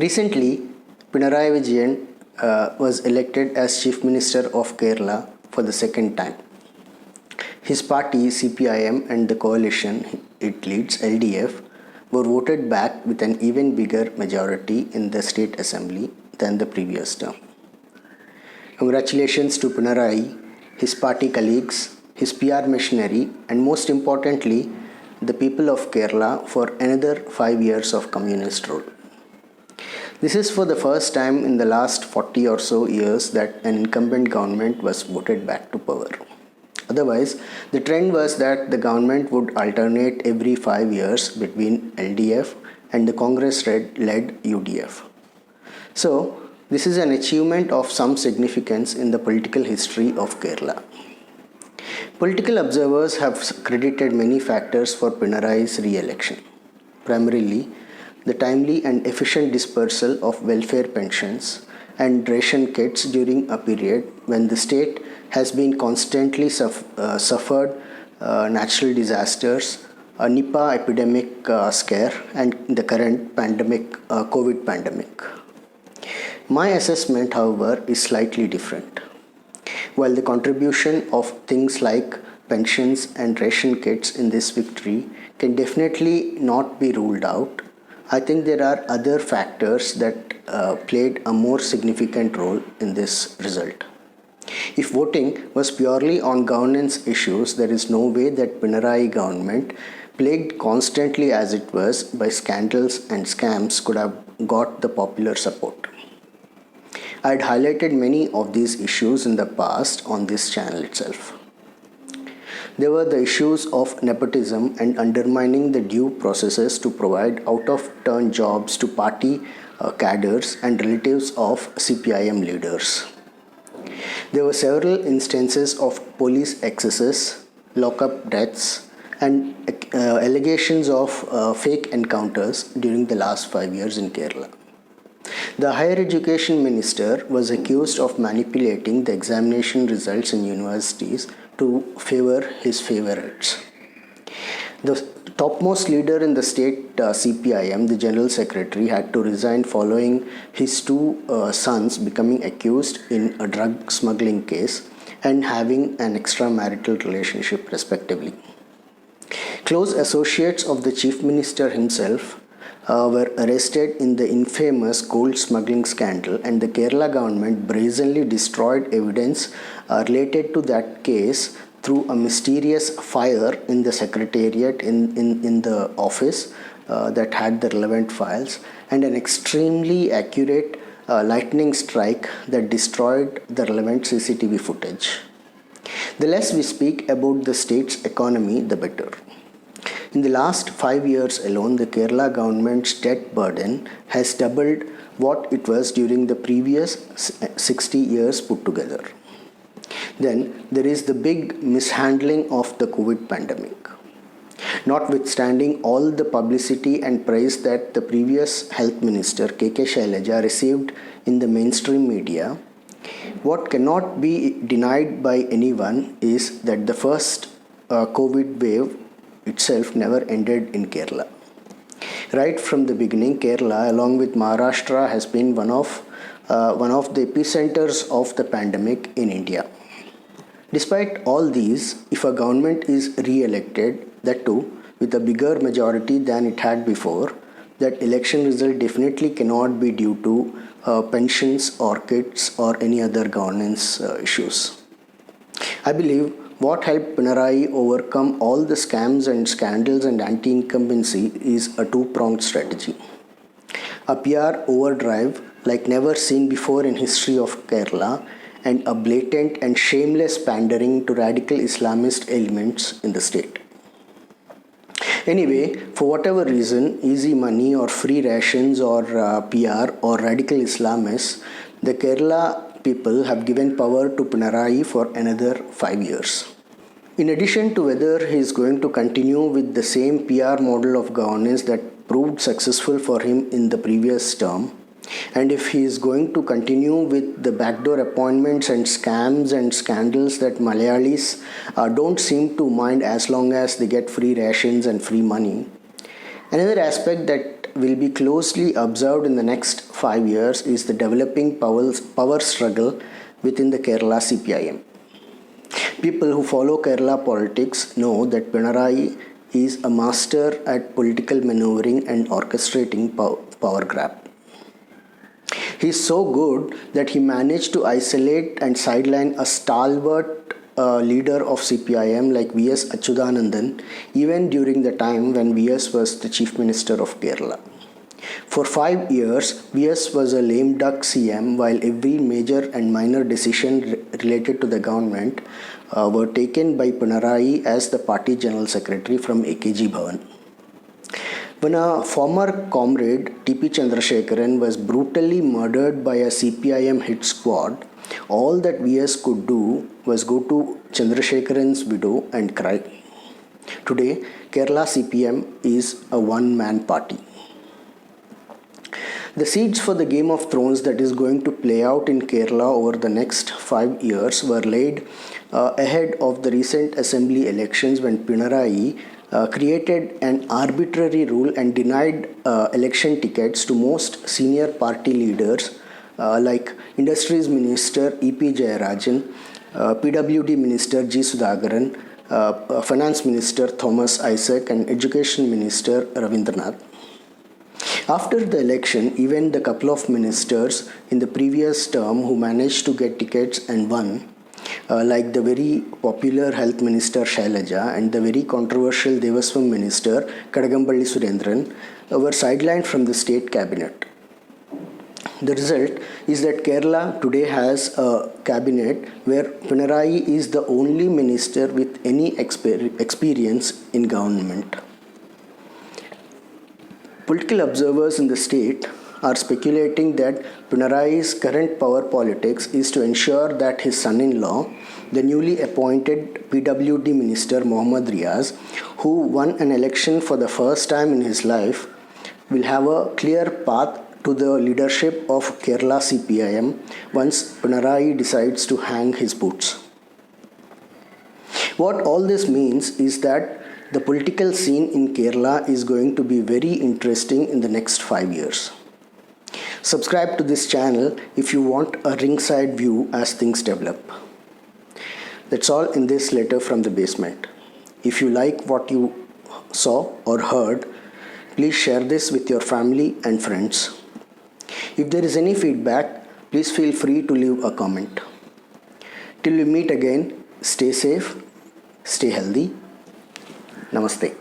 Recently, Pinarayi Vijayan was elected as Chief Minister of Kerala for the second time. His party, CPIM, and the coalition it leads, LDF, were voted back with an even bigger majority in the state assembly than the previous term. Congratulations to Pinarayi, his party colleagues, his PR machinery, and most importantly, the people of Kerala for another 5 years of communist rule. This is for the first time in the last 40 or so years that an incumbent government was voted back to power. Otherwise, the trend was that the government would alternate every 5 years between LDF and the Congress-led UDF. So, this is an achievement of some significance in the political history of Kerala. Political observers have credited many factors for Pinarayi's re-election. Primarily, the timely and efficient dispersal of welfare pensions and ration kits during a period when the state has been constantly suffered natural disasters, a Nipah epidemic scare, and the current pandemic, COVID pandemic. My assessment, however, is slightly different. While the contribution of things like pensions and ration kits in this victory can definitely not be ruled out, I think there are other factors that played a more significant role in this result. If voting was purely on governance issues, there is no way that Pinarayi government, plagued constantly as it was by scandals and scams, could have got the popular support. I had highlighted many of these issues in the past on this channel itself. There were the issues of nepotism and undermining the due processes to provide out-of-turn jobs to party cadres and relatives of CPIM leaders. There were several instances of police excesses, lockup deaths, and allegations of fake encounters during the last 5 years in Kerala. The Higher Education Minister was accused of manipulating the examination results in universities to favor his favorites. The topmost leader in the state CPIM, the General Secretary, had to resign following his two sons becoming accused in a drug smuggling case and having an extramarital relationship respectively. Close associates of the Chief Minister himself were arrested in the infamous gold smuggling scandal, and the Kerala government brazenly destroyed evidence related to that case through a mysterious fire in the secretariat in the office that had the relevant files, and an extremely accurate lightning strike that destroyed the relevant CCTV footage. The less we speak about the state's economy, the better. In the last 5 years alone, the Kerala government's debt burden has doubled what it was during the previous 60 years put together. Then there is the big mishandling of the COVID pandemic. Notwithstanding all the publicity and praise that the previous health minister KK Shailaja received in the mainstream media, what cannot be denied by anyone is that the first COVID wave itself never ended in Kerala. Right from the beginning, Kerala, along with Maharashtra, has been one of the epicenters of the pandemic in India. Despite all these, if a government is re-elected, that too with a bigger majority than it had before, that election result definitely cannot be due to pensions or kits or any other governance issues. I believe what helped Pinarayi overcome all the scams and scandals and anti-incumbency is a two-pronged strategy. A PR overdrive like never seen before in history of Kerala, and a blatant and shameless pandering to radical Islamist elements in the state. Anyway, for whatever reason, easy money or free rations or PR or radical Islamists, the Kerala people have given power to Pinarayi for another 5 years. In addition to whether he is going to continue with the same PR model of governance that proved successful for him in the previous term, and if he is going to continue with the backdoor appointments and scams and scandals that Malayalis don't seem to mind as long as they get free rations and free money. Another aspect that that will be closely observed in the next 5 years is the developing power struggle within the Kerala CPIM. People who follow Kerala politics know that Pinarayi is a master at political maneuvering and orchestrating power grab. He is so good that he managed to isolate and sideline a stalwart leader of CPIM like V.S. Achyutanandan even during the time when V.S. was the Chief Minister of Kerala. For 5 years, V.S. was a lame duck CM while every major and minor decision related to the government were taken by Pinarayi as the party General Secretary from AKG Bhavan. When a former comrade, T.P. Chandrasekharan, was brutally murdered by a CPIM hit squad, all that V.S. could do was go to Chandrasekharan's widow and cry. Today, Kerala CPM is a one-man party. The seeds for the Game of Thrones that is going to play out in Kerala over the next 5 years were laid ahead of the recent assembly elections when Pinarayi created an arbitrary rule and denied election tickets to most senior party leaders like Industries Minister E.P. Jayarajan, PWD Minister G. Sudhakaran, Finance Minister Thomas Isaac and Education Minister Ravindranath. After the election, even the couple of ministers in the previous term who managed to get tickets and won, like the very popular Health Minister Shailaja and the very controversial Devaswam Minister Kadagambally Surendran, were sidelined from the state cabinet. The result is that Kerala today has a cabinet where Pinarayi is the only minister with any experience in government. Political observers in the state are speculating that Pinarayi's current power politics is to ensure that his son-in-law, the newly appointed PWD Minister Mohammad Riaz, who won an election for the first time in his life, will have a clear path to the leadership of Kerala CPIM once Pinarayi decides to hang his boots. What all this means is that the political scene in Kerala is going to be very interesting in the next 5 years. Subscribe to this channel if you want a ringside view as things develop. That's all in this letter from the basement. If you like what you saw or heard, please share this with your family and friends. If there is any feedback, please feel free to leave a comment. Till we meet again, stay safe, stay healthy. Namaste.